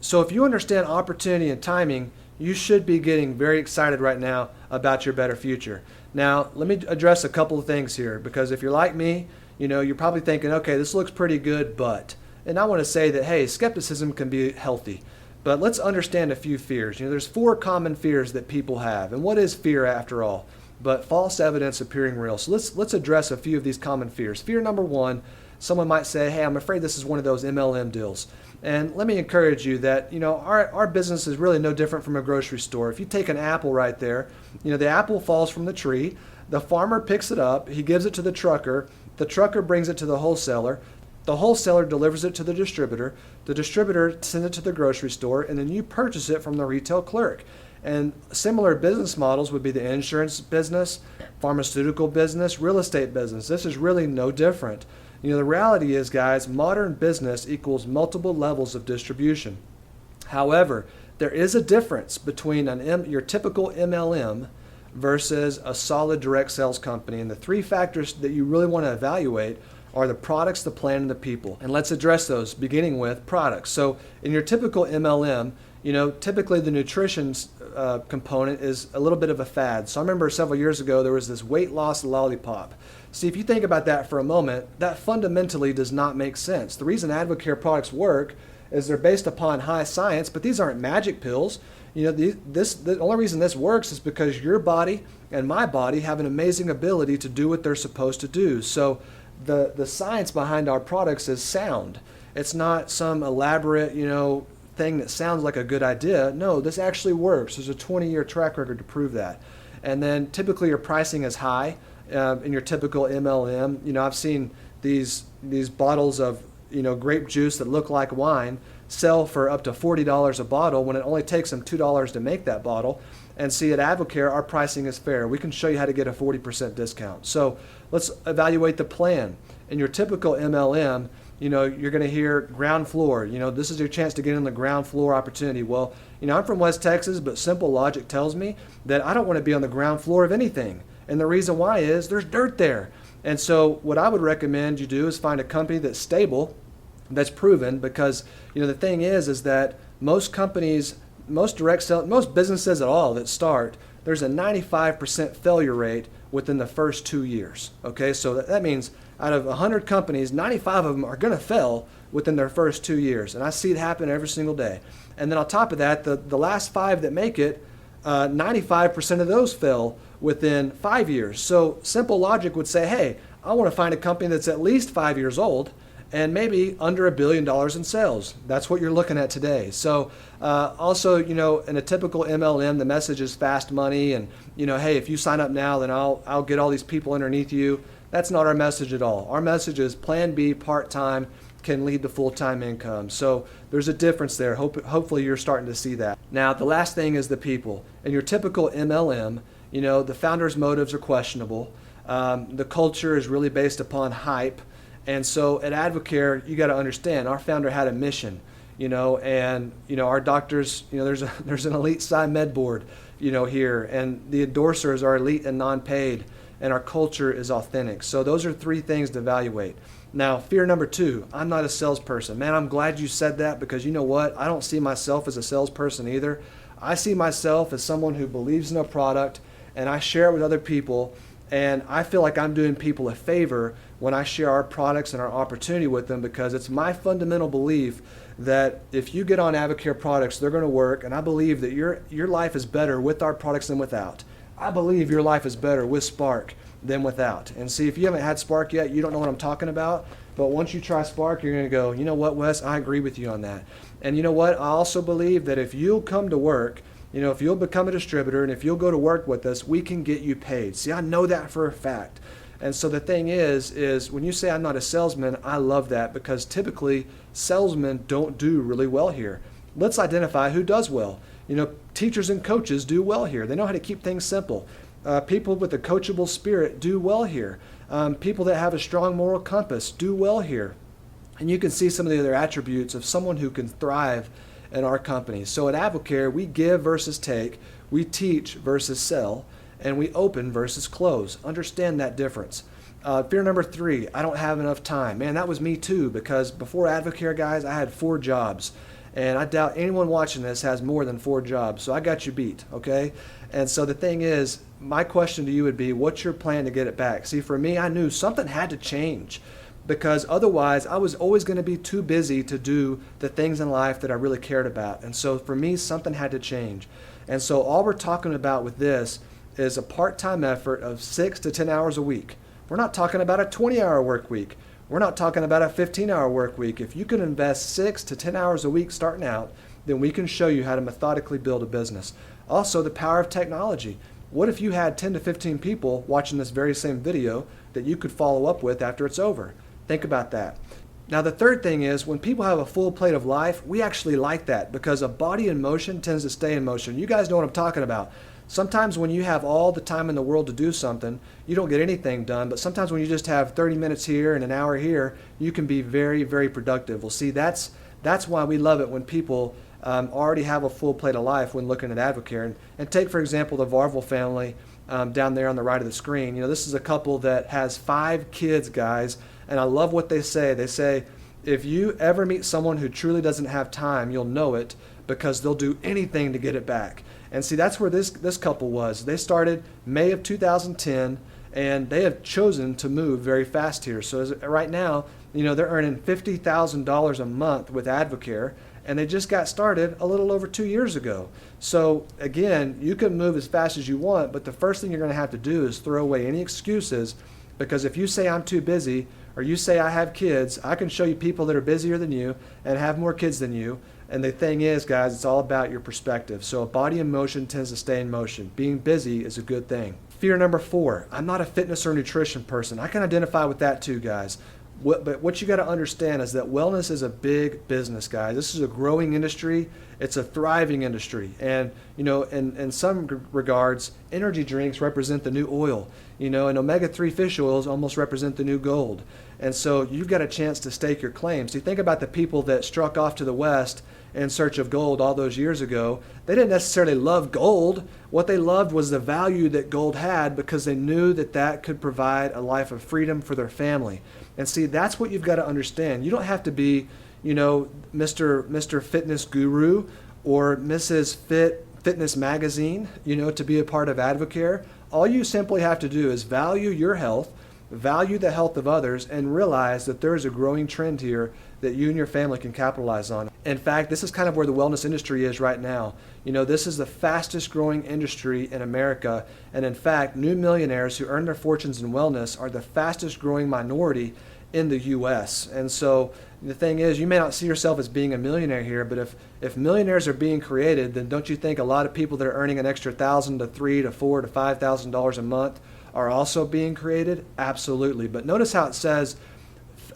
So if you understand opportunity and timing, you should be getting very excited right now about your better future. Now, let me address a couple of things here, because if you're like me, you're probably thinking, okay, this looks pretty good, but, and I want to say that, hey, skepticism can be healthy, but let's understand a few fears. There's 4 common fears that people have. And what is fear after all? But false evidence appearing real. So let's address a few of these common fears. Fear number 1, someone might say, hey, I'm afraid this is one of those MLM deals. And let me encourage you that, our business is really no different from a grocery store. If you take an apple right there, the apple falls from the tree, the farmer picks it up, he gives it to the trucker brings it to the wholesaler delivers it to the distributor sends it to the grocery store, and then you purchase it from the retail clerk. And similar business models would be the insurance business, pharmaceutical business, real estate business. This is really no different. The reality is, guys, modern business equals multiple levels of distribution. However, there is a difference between your typical MLM versus a solid direct sales company. And the 3 factors that you really want to evaluate are the products, the plan, and the people. And let's address those, beginning with products. So in your typical MLM, typically the nutrition component is a little bit of a fad. So I remember several years ago, there was this weight loss lollipop. See, if you think about that for a moment, that fundamentally does not make sense. The reason AdvoCare products work is they're based upon high science, but these aren't magic pills. The only reason this works is because your body and my body have an amazing ability to do what they're supposed to do. So the science behind our products is sound. It's not some elaborate, thing that sounds like a good idea. No, this actually works. There's a 20-year track record to prove that. And then typically your pricing is high in your typical MLM. I've seen these bottles of grape juice that look like wine sell for up to $40 a bottle when it only takes them $2 to make that bottle. And see, at AdvoCare, our pricing is fair. We can show you how to get a 40% discount. So let's evaluate the plan. In your typical MLM, you're going to hear ground floor. This is your chance to get in the ground floor opportunity. Well, I'm from West Texas, but simple logic tells me that I don't want to be on the ground floor of anything. And the reason why is there's dirt there. And so what I would recommend you do is find a company that's stable, that's proven, because, the thing is that most companies, most businesses at all that start, there's a 95% failure rate within the first 2 years. Okay, so that means out of 100 companies, 95 of them are going to fail within their first 2 years. And I see it happen every single day. And then on top of that, the last 5 that make it, 95% of those fail within 5 years. So simple logic would say, hey, I want to find a company that's at least 5 years old and maybe under $1 billion in sales. That's what you're looking at today. So also, in a typical MLM, the message is fast money and, hey, if you sign up now, then I'll get all these people underneath you. That's not our message at all. Our message is Plan B, part-time, can lead to full-time income. So there's a difference there. Hopefully you're starting to see that. Now, the last thing is the people. In your typical MLM, the founder's motives are questionable. The culture is really based upon hype. And so at AdvoCare, you got to understand, our founder had a mission, and our doctors, there's an elite PsyMed board, here, and the endorsers are elite and non-paid, and our culture is authentic. So those are 3 things to evaluate. Now, fear number 2, I'm not a salesperson. Man, I'm glad you said that, because you know what? I don't see myself as a salesperson either. I see myself as someone who believes in a product, and I share it with other people. And I feel like I'm doing people a favor when I share our products and our opportunity with them, because it's my fundamental belief that if you get on AdvoCare products, they're going to work. And I believe that your life is better with our products than without. I believe your life is better with Spark than without. And see, if you haven't had Spark yet, you don't know what I'm talking about. But once you try Spark, you're going to go, you know what, Wes, I agree with you on that. And you know what? I also believe that if you'll come to work, if you'll become a distributor and if you'll go to work with us, we can get you paid. See, I know that for a fact. And so the thing is when you say I'm not a salesman, I love that, because typically salesmen don't do really well here. Let's identify who does well. Teachers and coaches do well here. They know how to keep things simple. People with a coachable spirit do well here. People that have a strong moral compass do well here. And you can see some of the other attributes of someone who can thrive in our company. So at AdvoCare, we give versus take, we teach versus sell, and we open versus close. Understand that difference. Fear number 3, I don't have enough time. Man, that was me too, because before AdvoCare, guys, I had 4 jobs. And I doubt anyone watching this has more than 4 jobs. So I got you beat, okay? And so the thing is, my question to you would be, what's your plan to get it back? See, for me, I knew something had to change, because otherwise I was always going to be too busy to do the things in life that I really cared about. And so for me, something had to change. And so all we're talking about with this is a part-time effort of 6 to 10 hours a week. We're not talking about a 20-hour work week. We're not talking about a 15-hour work week. If you can invest 6 to 10 hours a week starting out, then we can show you how to methodically build a business. Also, the power of technology. What if you had 10 to 15 people watching this very same video that you could follow up with after it's over? Think about that. Now, the third thing is, when people have a full plate of life, we actually like that, because a body in motion tends to stay in motion. You guys know what I'm talking about. Sometimes when you have all the time in the world to do something, you don't get anything done. But sometimes when you just have 30 minutes here and an hour here, you can be very, very productive. Well, see, that's why we love it when people already have a full plate of life when looking at AdvoCare. And take, for example, the Varvel family down there on the right of the screen. You know, this is a couple that has 5 kids, guys. And I love what they say. They say, if you ever meet someone who truly doesn't have time, you'll know it, because they'll do anything to get it back. And see, that's where this couple was. They started May of 2010, and they have chosen to move very fast here. So right now, you know, they're earning $50,000 a month with AdvoCare, and they just got started a little over 2 years ago. So again, you can move as fast as you want, but the first thing you're going to have to do is throw away any excuses, because if you say I'm too busy, or you say I have kids, I can show you people that are busier than you and have more kids than you. And the thing is, guys, it's all about your perspective. So a body in motion tends to stay in motion. Being busy is a good thing. Fear number 4, I'm not a fitness or nutrition person. I can identify with that too, guys. But what you got to understand is that wellness is a big business, guys. This is a growing industry. It's a thriving industry. And, you know, in some regards, energy drinks represent the new oil. You know, and omega-3 fish oils almost represent the new gold. And so you've got a chance to stake your claim. So you think about the people that struck off to the west in search of gold all those years ago. They didn't necessarily love gold. What they loved was the value that gold had, because they knew that that could provide a life of freedom for their family. And see, that's what you've got to understand. You don't have to be, you know, Mr. Fitness Guru or Mrs. Fitness Magazine, you know, to be a part of AdvoCare. All you simply have to do is value your health, value the health of others, and realize that there is a growing trend here that you and your family can capitalize on. In fact, this is kind of where the wellness industry is right now. You know, this is the fastest growing industry in America. And in fact, new millionaires who earn their fortunes in wellness are the fastest growing minority in the U.S. And so the thing is, you may not see yourself as being a millionaire here, but if millionaires are being created, then don't you think a lot of people that are earning an extra $1,000 to $3,000 to $4,000 to $5,000 a month are also being created? Absolutely. But notice how it says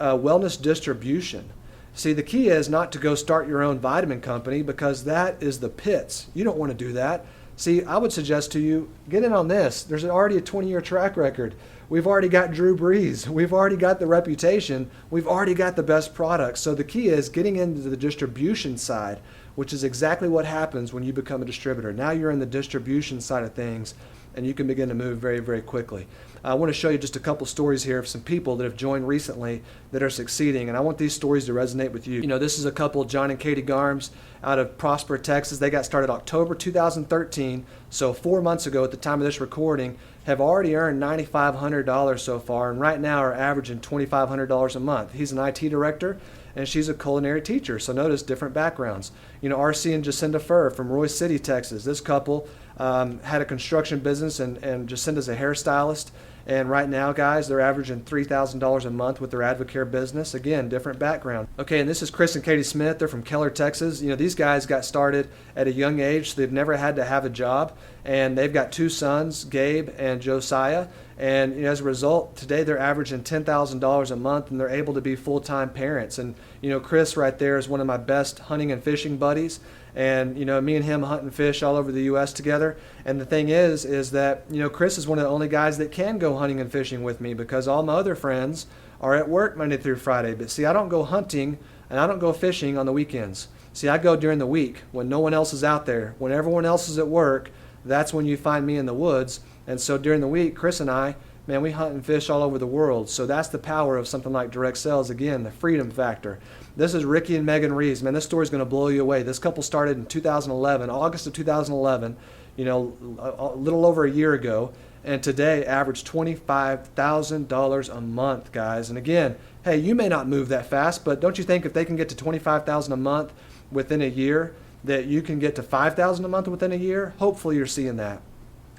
wellness distribution. See, the key is not to go start your own vitamin company, because that is the pits. You don't want to do that. See, I would suggest to you, get in on this. There's already a 20-year track record. We've already got Drew Brees. We've already got the reputation. We've already got the best products. So the key is getting into the distribution side, which is exactly what happens when you become a distributor. Now you're in the distribution side of things, and you can begin to move very, very quickly. I want to show you just a couple stories here of some people that have joined recently that are succeeding, and I want these stories to resonate with you. You know, this is a couple, John and Katie Garms, out of Prosper, Texas. They got started October 2013, so 4 months ago at the time of this recording, have already earned $9,500 so far, and right now are averaging $2,500 a month. He's an IT director, and she's a culinary teacher. So notice different backgrounds. You know, RC and Jacinda Furr from Roy City, Texas. This couple had a construction business, and Jacinda's a hairstylist. And right now, guys, they're averaging $3,000 a month with their AdvoCare business. Again, different background. Okay, and this is Chris and Katie Smith. They're from Keller, Texas. You know, these guys got started at a young age, so they've never had to have a job. And they've got 2 sons, Gabe and Josiah. And you know, as a result, today they're averaging $10,000 a month, and they're able to be full-time parents. And you know, Chris right there is one of my best hunting and fishing buddies. And you know, me and him hunt and fish all over the U.S. together. And the thing is that you know, Chris is one of the only guys that can go hunting and fishing with me, because all my other friends are at work Monday through Friday. But see, I don't go hunting and I don't go fishing on the weekends. See, I go during the week when no one else is out there. When everyone else is at work, that's when you find me in the woods. And so during the week, Chris and I man, we hunt and fish all over the world. So that's the power of something like direct sales. Again, the freedom factor. This is Ricky and Megan Reeves. Man, this story is going to blow you away. This couple started in 2011, August of 2011, a little over a year ago, and today averaged $25,000 a month, guys. And again, hey, you may not move that fast, but don't you think if they can get to $25,000 a month within a year, that you can get to $5,000 a month within a year? Hopefully you're seeing that.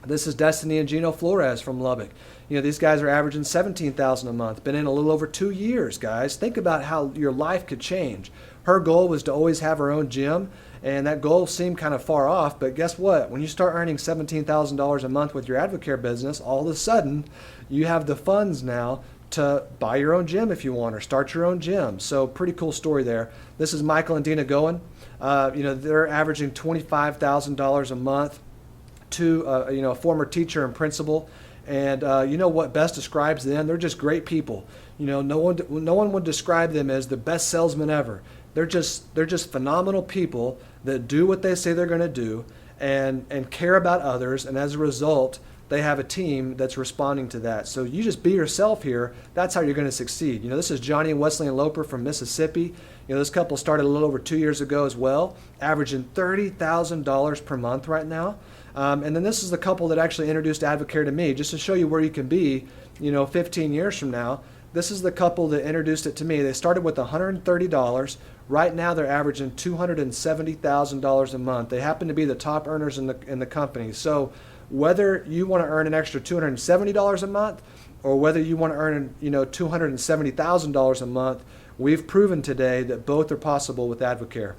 This is Destiny and Gino Flores from Lubbock. These guys are averaging $17,000 a month. Been in a little over 2 years, guys. Think about how your life could change. Her goal was to always have her own gym, and that goal seemed kind of far off, but guess what? When you start earning $17,000 a month with your AdvoCare business, all of a sudden you have the funds now to buy your own gym if you want, or start your own gym. So pretty cool story there. This is Michael and Dina Goen. They're averaging $25,000 a month. To a former teacher and principal, and what best describes them? They're just great people. No one would describe them as the best salesman ever. They're just phenomenal people that do what they say they're going to do, and care about others, and as a result, they have a team that's responding to that. So you just be yourself here. That's how you're going to succeed. This is Johnny and Wesley and Loper from Mississippi. This couple started a little over 2 years ago as well, averaging $30,000 per month right now. And then this is the couple that actually introduced AdvoCare to me, just to show you where you can be, 15 years from now. This is the couple that introduced it to me. They started with $130. Right now they're averaging $270,000 a month. They happen to be the top earners in the company. So whether you want to earn an extra $270 a month, or whether you want to earn $270,000 a month, we've proven today that both are possible with AdvoCare.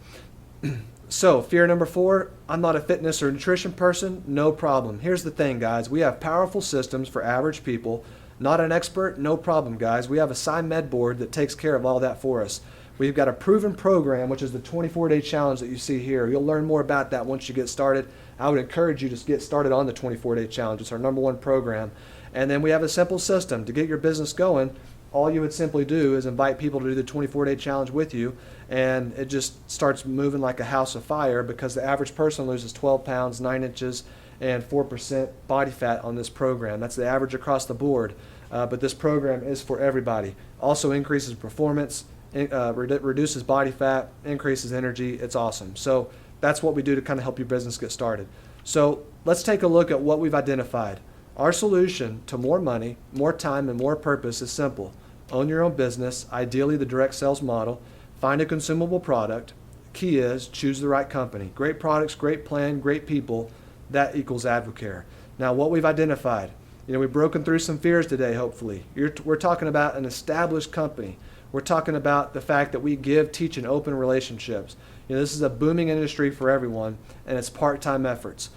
So, fear number 4, I'm not a fitness or nutrition person, no problem. Here's the thing, guys. We have powerful systems for average people. Not an expert, no problem, guys. We have a SciMed board that takes care of all that for us. We've got a proven program, which is the 24-day challenge that you see here. You'll learn more about that once you get started. I would encourage you to get started on the 24-day challenge. It's our #1 program. And then we have a simple system to get your business going. All you would simply do is invite people to do the 24-day challenge with you, and it just starts moving like a house of fire, because the average person loses 12 pounds, 9 inches, and 4% body fat on this program. That's the average across the board, but this program is for everybody. Also increases performance, reduces body fat, increases energy. It's awesome. So that's what we do to kind of help your business get started. So let's take a look at what we've identified. Our solution to more money, more time, and more purpose is simple. Own your own business, ideally the direct sales model. Find a consumable product. Key is choose the right company. Great products, great plan, great people. That equals AdvoCare. Now, what we've identified, we've broken through some fears today, hopefully. We're talking about an established company. We're talking about the fact that we give, teach, and open relationships. This is a booming industry for everyone, and it's part-time efforts.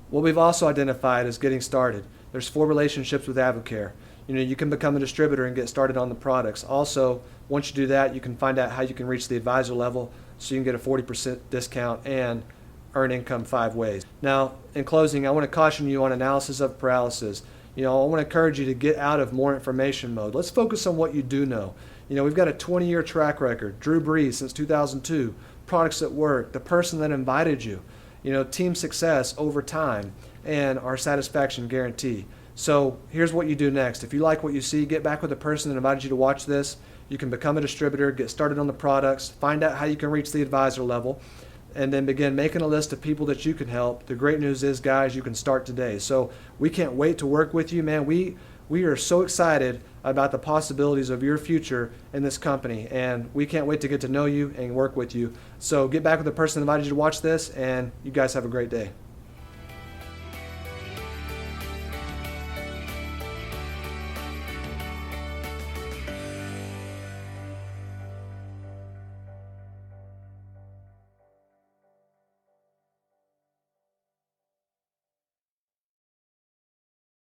What we've also identified is getting started. There's 4 relationships with AdvoCare. You can become a distributor and get started on the products. Also, once you do that, you can find out how you can reach the advisor level, so you can get a 40% discount and earn income 5 ways. Now, in closing, I want to caution you on analysis of paralysis. I want to encourage you to get out of more information mode. Let's focus on what you do know. We've got a 20-year track record. Drew Brees since 2002. Products that work. The person that invited you. Team success over time, and our satisfaction guarantee. So here's what you do next. If you like what you see, get back with the person that invited you to watch this. You can become a distributor, get started on the products, find out how you can reach the advisor level, and then begin making a list of people that you can help. The great news is, guys, you can start today. So we can't wait to work with you, man. We are so excited about the possibilities of your future in this company, and we can't wait to get to know you and work with you. So get back with the person that invited you to watch this, and you guys have a great day.